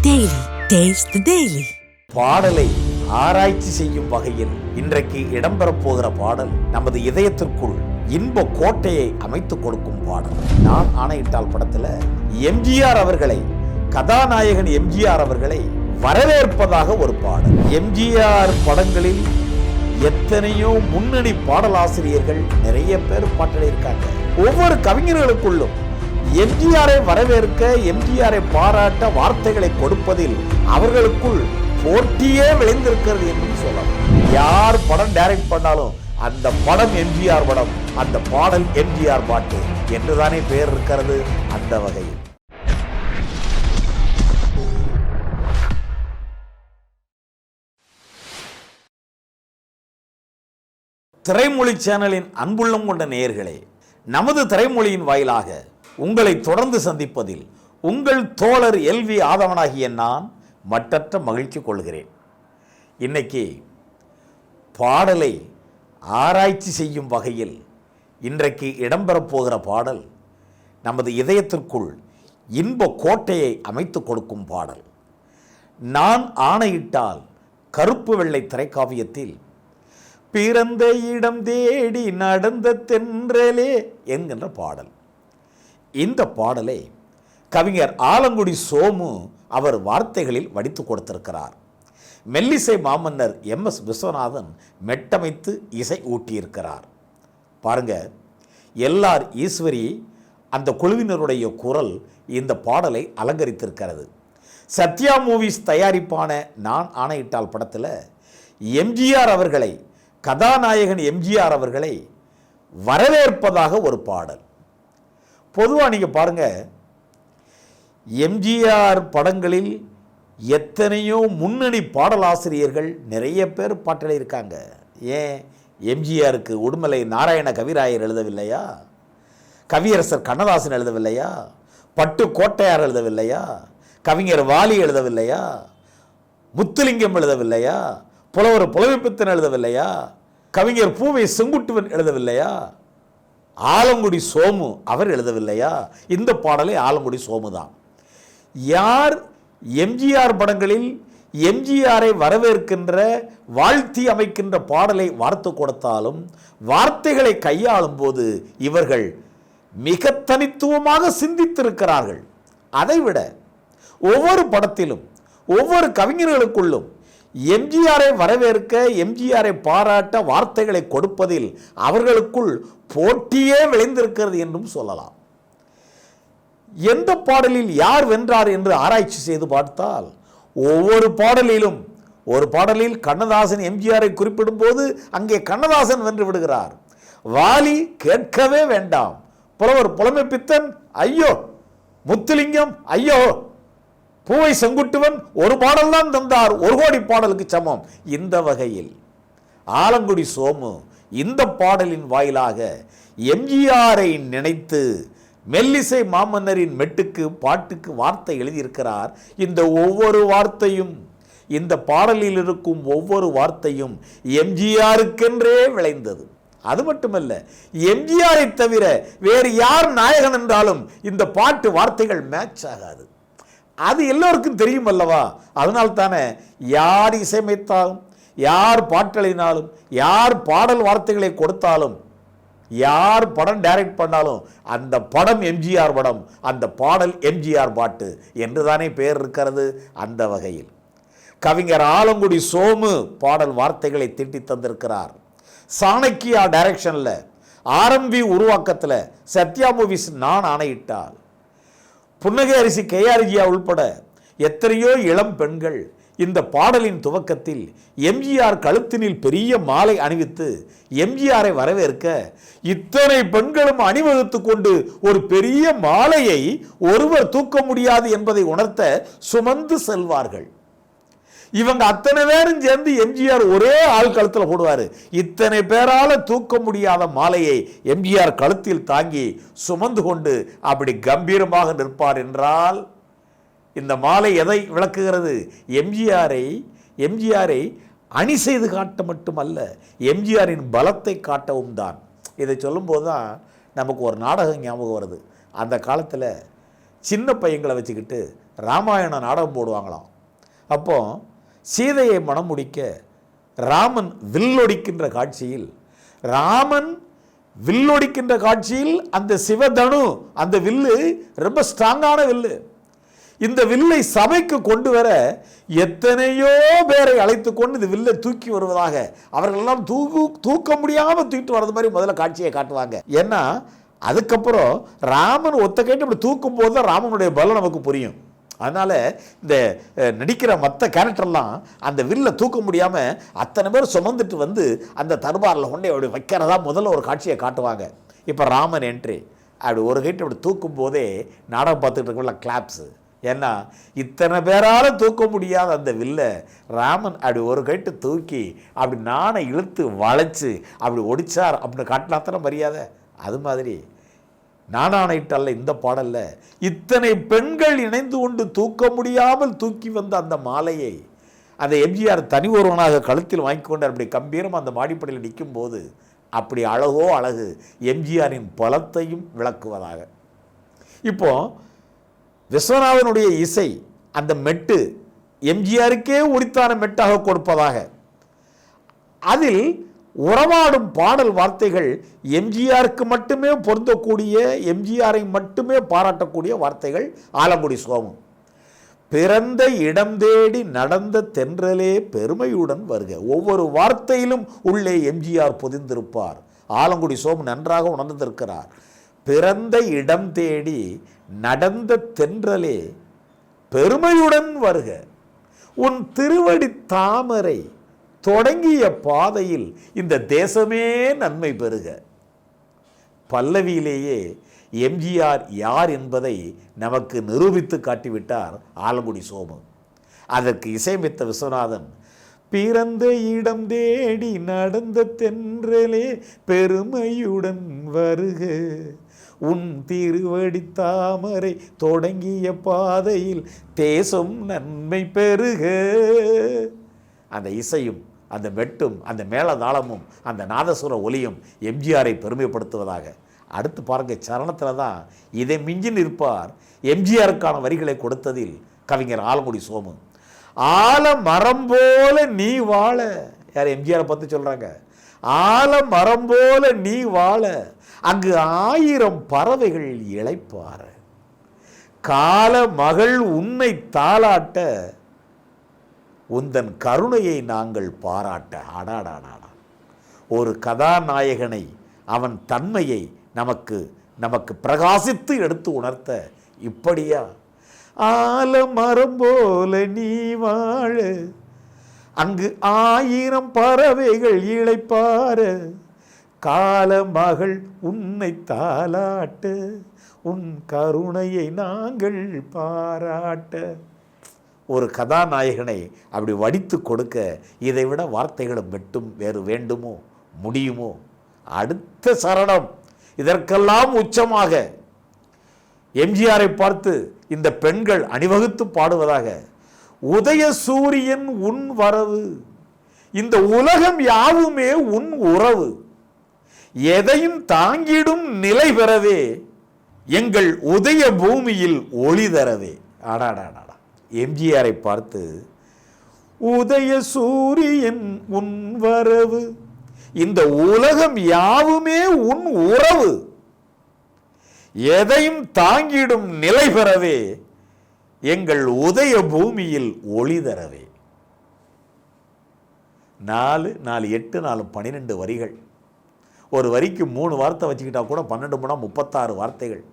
Daily. Taste the Daily. பாடலை ஆராய்ச்சி செய்யும் வகையில் இன்றைக்கு இடம்பெறப் போகிற பாடல் நமது இதயத்திற்குள் இன்ப கோட்டையை அமைத்துக் கொடுக்கும் பாடல். நான் ஆணையிட்டால் படத்துல எம்ஜிஆர் அவர்களை, கதாநாயகன் எம்ஜிஆர் அவர்களை வரவேற்பதாக ஒரு பாடல். எம்ஜிஆர் படங்களில் எத்தனையோ முன்னணி பாடலாசிரியர்கள் நிறைய பேர் பாட்டெழுதியிருக்காங்க. ஒவ்வொரு கவிஞர்களுக்குள்ளும் எம்ஜிஆரை வரவேற்க, எம்ஜிஆரை பாராட்ட வார்த்தைகளை கொடுப்பதில் அவர்களுக்குள் போட்டியே விளைந்திருக்கிறது என்று சொல்லலாம். யார் படம் டைரக்ட் பண்ணாலும் அந்த படம் எம்ஜிஆர் படம், அந்த பாடல் எம்ஜிஆர் பாட்டு என்றுதானே பெயர் இருக்கிறது. அந்த வகையில் திரைமொழி சேனலின் அன்புள்ளம் கொண்ட நேயர்களே, நமது திரைமொழியின் வாயிலாக உங்களை தொடர்ந்து சந்திப்பதில் உங்கள் தோழர் எல்வி ஆதவனாகிய நான் மட்டற்ற மகிழ்ச்சி கொள்கிறேன். இன்னைக்கு பாடலை ஆராய்ச்சி செய்யும் வகையில் இன்றைக்கு இடம்பெறப் போகிற பாடல் நமது இதயத்திற்குள் இன்ப கோட்டையை அமைத்து கொடுக்கும் பாடல். நான் ஆணையிட்டால் கருப்பு வெள்ளை திரைக்காவியத்தில் பிறந்த இடம் தேடி நடந்த தென்றலே என்கின்ற பாடல். இந்த பாடலை கவிஞர் ஆலங்குடி சோமு அவர் வார்த்தைகளில் வடித்து கொடுத்திருக்கிறார். மெல்லிசை மாமன்னர் MS விஸ்வநாதன் மெட்டமைத்து இசை ஊட்டியிருக்கிறார். பாருங்க, LR ஈஸ்வரி அந்த குழுவினருடைய குரல் இந்த பாடலை அலங்கரித்திருக்கிறது. சத்யா மூவிஸ் தயாரிப்பான நான் ஆணையிட்டால் படத்தில் எம்ஜிஆர் அவர்களை, கதாநாயகன் எம்ஜிஆர் அவர்களை வரவேற்பதாக ஒரு பாடல். பொதுவாக நீங்கள் பாருங்கள், எம்ஜிஆர் படங்களில் எத்தனையோ முன்னணி பாடலாசிரியர்கள் நிறைய பேர் பாட்டெழுதியிருக்காங்க. ஏன் எம்ஜிஆருக்கு உடுமலை நாராயண கவிராயர் எழுதவில்லையா? கவியரசர் கண்ணதாசன் எழுதவில்லையா? பட்டு கோட்டையார் எழுதவில்லையா? கவிஞர் வாலி எழுதவில்லையா? முத்துலிங்கம் எழுதவில்லையா? புலவர் புலமைப்பித்தன் எழுதவில்லையா? கவிஞர் பூவை செங்குட்டுவன் எழுதவில்லையா? ஆலங்குடி சோமு அவர் எழுதவில்லையா? இந்த பாடலை ஆலங்குடி சோமு தான். யார் எம்ஜிஆர் படங்களில் எம்ஜிஆரை வரவேற்கின்ற, வாழ்த்தி அமைக்கின்ற பாடலை வார்த்து கொடுத்தாலும் வார்த்தைகளை கையாளும் போது இவர்கள் மிக தனித்துவமாக சிந்தித்திருக்கிறார்கள். அதைவிட ஒவ்வொரு படத்திலும் ஒவ்வொரு கவிஞர்களுக்குள்ளும் எம்ஜிஆரை வரவேற்க, எம்ஜிஆரை பாராட்ட வார்த்தைகளை கொடுப்பதில் அவர்களுக்குள் போட்டியே விளைந்திருக்கிறது என்றும் சொல்லலாம். எந்த பாடலில் யார் வென்றார் என்று ஆராய்ச்சி செய்து பார்த்தால் ஒவ்வொரு பாடலிலும், ஒரு பாடலில் கண்ணதாசன் எம்ஜிஆரை குறிப்பிடும் போது அங்கே கண்ணதாசன் வென்று விடுகிறார். வாலி கேட்கவே வேண்டாம், புலவர் புலமைப்பித்தன் ஐயோ, முத்துலிங்கம் ஐயோ, பூவை செங்குட்டுவன் ஒரு பாடல் தான் தந்தார், ஒரு கோடி பாடலுக்கு சமம். இந்த வகையில் ஆலங்குடி சோமு இந்த பாடலின் வாயிலாக எம்ஜிஆரை நினைத்து மெல்லிசை மாமன்னரின் மெட்டுக்கு, பாட்டுக்கு வார்த்தை எழுதியிருக்கிறார். இந்த ஒவ்வொரு வார்த்தையும், இந்த பாடலில் இருக்கும் ஒவ்வொரு வார்த்தையும் எம்ஜிஆருக்கென்றே விளைந்தது. அது மட்டுமல்ல, எம்ஜிஆரை தவிர வேறு யார் நாயகன் என்றாலும் இந்த பாட்டு வார்த்தைகள் மேட்ச் ஆகாது. அது எல்லோருக்கும் தெரியும் அல்லவா? அதனால் தானே யார் இசையமைத்தாலும், யார் பாட்டெழுதினாலும், யார் பாடல் வார்த்தைகளை கொடுத்தாலும், யார் படம் டைரக்ட் பண்ணாலும் அந்த படம் எம்ஜிஆர் படம், அந்த பாடல் எம்ஜிஆர் பாட்டு என்றுதானே பெயர் இருக்கிறது. அந்த வகையில் கவிஞர் ஆலங்குடி சோமு பாடல் வார்த்தைகளை தீட்டி தந்திருக்கிறார். சாணக்கியா டைரக்ஷனில், RMV உருவாக்கத்தில், சத்யா மூவிஸ் நான் ஆணையிட்டால், புன்னகை அரிசி KRஜியா உள்பட எத்தனையோ இளம் பெண்கள் இந்த பாடலின் துவக்கத்தில் எம்ஜிஆர் கழுத்தினில் பெரிய மாலை அணிவித்து எம்ஜிஆரை வரவேற்க இத்தனை பெண்களும் அணிவகுத்து கொண்டு ஒரு பெரிய மாலையை ஒருவர் தூக்க முடியாது என்பதை உணர்த்த சுமந்து செல்வார்கள். இவங்க அத்தனை பேரும் சேர்ந்து எம்ஜிஆர் ஒரே ஆள் கழுத்தில் போடுவார். இத்தனை பேரால தூக்க முடியாத மாலையை எம்ஜிஆர் கழுத்தில் தாங்கி சுமந்து கொண்டு அப்படி கம்பீரமாக நிற்பார் என்றால் இந்த மாலை எதை விளக்குகிறது? எம்ஜிஆரை அணி செய்து காட்ட மட்டுமல்ல, எம்ஜிஆரின் பலத்தை காட்டவும் தான். இதை சொல்லும்போது தான் நமக்கு ஒரு நாடகம் ஞாபகம் வருது. அந்த காலத்தில் சின்ன பையங்களை வச்சுக்கிட்டு ராமாயண நாடகம் போடுவாங்களாம். அப்போ சீதையை மணம் முடிக்க ராமன் வில்லொடிக்கின்ற காட்சியில் அந்த சிவதனு, அந்த வில்லு ரொம்ப ஸ்ட்ராங்கான வில்லு. இந்த வில்லை சபைக்கு கொண்டு வர எத்தனையோ பேரை அழைத்து கொண்டு இந்த வில்லை தூக்கி வருவதாக, அவர்கள் எல்லாம் தூக்க முடியாமல் தூக்கிட்டு வர்றது மாதிரி முதல்ல காட்சியை காட்டுவாங்க. ஏன்னா அதுக்கப்புறம் ராமன் ஒத்த கேட்டு இப்படி தூக்கும் போது தான் ராமனுடைய பலம் நமக்கு புரியும். அதனால் இந்த நடிக்கிற மற்ற கேரக்டர்லாம் அந்த வில்லை தூக்க முடியாமல் அத்தனை பேர் சுமந்துட்டு வந்து அந்த தர்பாரில் கொண்டே அப்படி வைக்கிறதா முதல்ல ஒரு காட்சியை காட்டுவாங்க. இப்போ ராமன் என்ட்ரி அப்படி ஒரு கைட்டு அப்படி தூக்கும் போதே நாடகம் பார்த்துக்கிட்டு இருக்கல கிளாப்ஸு. ஏன்னா இத்தனை பேரால் தூக்க முடியாத அந்த வில்லை ராமன் அப்படி ஒரு கைட்டு தூக்கி அப்படி நாணை இழுத்து வளைச்சு அப்படி ஒடிச்சார் அப்படின்னு காட்டினாத்தான மரியாதை. அது மாதிரி நானானைட்டல்ல இந்த பாடல்ல இத்தனை பெண்கள் இணைந்து கொண்டு தூக்க முடியாமல் தூக்கி வந்த அந்த மாலையை அந்த எம்ஜிஆர் தனி ஒருவனாக கழுத்தில் வாங்கி கொண்டு அப்படி கம்பீரமாக அந்த மாடிப்படையில் நிற்கும் போது அப்படி அழகோ அழகு எம்ஜிஆரின் பலத்தையும் விளக்குவதாக. இப்போ விஸ்வநாதனுடைய இசை அந்த மெட்டு எம்ஜிஆருக்கே உரித்தான மெட்டாக கொடுப்பதாக, அதில் உறவாடும் பாடல் வார்த்தைகள் எம்ஜிஆருக்கு மட்டுமே பொருந்தக்கூடிய, எம்ஜிஆரை மட்டுமே பாராட்டக்கூடிய வார்த்தைகள். ஆலங்குடி சோமு, பிறந்த இடம் தேடி நடந்த தென்றலே பெருமையுடன் வருக. ஒவ்வொரு வார்த்தையிலும் உள்ளே எம்ஜிஆர் பொதிந்திருப்பார். ஆலங்குடி சோமு நன்றாக உணர்ந்திருக்கிறார். பிறந்த இடம் தேடி நடந்த தென்றலே பெருமையுடன் வருக, உன் திருவடி தாமரை தொடங்கிய பாதையில் இந்த தேசமே நன்மை பெறுக. பல்லவியிலேயே எம்ஜிஆர் யார் என்பதை நமக்கு நிரூபித்து காட்டிவிட்டார் ஆலங்குடி சோமு. அதற்கு இசையமைத்த விஸ்வநாதன், பிறந்த இடம் தேடி நடந்த தென்றலே பெருமையுடன் வருக, உன் திருவடி தாமரை தொடங்கிய பாதையில் தேசம் நன்மை பெறுக. அந்த இசையும் அந்த மெட்டும் அந்த மேளதாளமும் அந்த நாதசுர ஒலியும் எம்ஜிஆரை பெருமைப்படுத்துவதாக. அடுத்து பாருங்க, சரணத்தில் தான் இதை மிஞ்சி நிற்பார் எம்ஜிஆருக்கான வரிகளை கொடுத்ததில் கவிஞர் ஆலங்குடி சோமு. ஆல மரம் போல நீ வாழ, யார் எம்ஜிஆரை பற்றி சொல்கிறாங்க. ஆல மரம் போல நீ வாழ, அங்கு 1000 பறவைகள் இளைப்பார, கால மகள் உன்னை தாளாட்ட, உந்தன் கருணையை நாங்கள் பாராட்ட. அடாடாடாடா, ஒரு கதாநாயகனை அவன் தன்மையை நமக்கு பிரகாசித்து எடுத்து உணர்த்த இப்படியா? ஆலமரம் போல நீ வாழ, அங்கு 1000 பறவைகள் இளைப்பார, கால மகள் உன்னை தாளாட்ட, உன் கருணையை நாங்கள் பாராட்ட. ஒரு கதாநாயகனை அப்படி வடித்து கொடுக்க இதைவிட வார்த்தைகளும் வெட்டும் வேறு வேண்டுமோ, முடியுமோ? அடுத்த சரணம் இதற்கெல்லாம் உச்சமாக எம்ஜிஆரை பார்த்து இந்த பெண்கள் அணிவகுத்து பாடுவதாக. உதய சூரியன் உன் வரவு, இந்த உலகம் யாவுமே உன் உறவு, எதையும் தாங்கிடும் நிலை பெறவே, எங்கள் உதய பூமியில் ஒளி தரவே. ஆடாடாடா, எம்ஜிஆரை பார்த்து உதய சூரியன் உன் வரவு, இந்த உலகம் யாவுமே உன் உறவு, எதையும் தாங்கிடும் நிலை பெறவே, எங்கள் உதய பூமியில் ஒளி தரவே. 4 4 8 4 12 வரிகள். ஒரு வரிக்கு 3 வார்த்தை வச்சுக்கிட்டா கூட 12 மூணா 36 வார்த்தைகள்.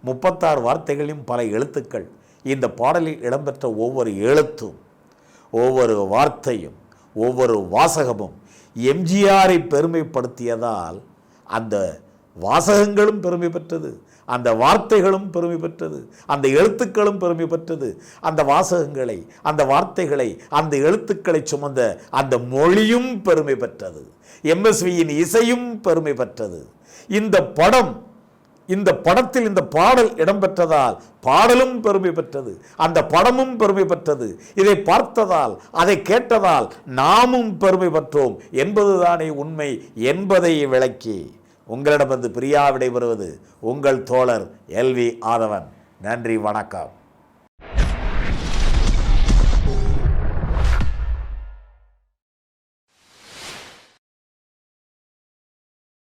36 வார்த்தைகளையும் பல எழுத்துக்கள். இந்த பாடலில் இடம்பெற்ற ஒவ்வொரு எழுத்தும், ஒவ்வொரு வார்த்தையும், ஒவ்வொரு வாசகமும் எம்ஜிஆரை பெருமைப்படுத்தியதால் அந்த வாசகங்களும் பெருமை பெற்றது, அந்த வார்த்தைகளும் பெருமை பெற்றது, அந்த எழுத்துக்களும் பெருமை பெற்றது. அந்த வாசகங்களை, அந்த வார்த்தைகளை, அந்த எழுத்துக்களை சுமந்த அந்த மொழியும் பெருமை பெற்றது. எம்எஸ்வியின் இசையும் பெருமை பெற்றது. இந்த படத்தில் இந்த பாடல் இடம்பெற்றதால் பாடலும் பெருமை பெற்றது, அந்த படமும் பெருமை பெற்றது. இதை பார்த்ததால், அதை கேட்டதால் நாமும் பெருமை பெற்றோம் என்பதுதானே உண்மை என்பதை விளக்கி உங்களிடமிருந்து பிரியா விடைபெறுவது உங்கள் தோழர் LV ஆதவன். நன்றி, வணக்கம்.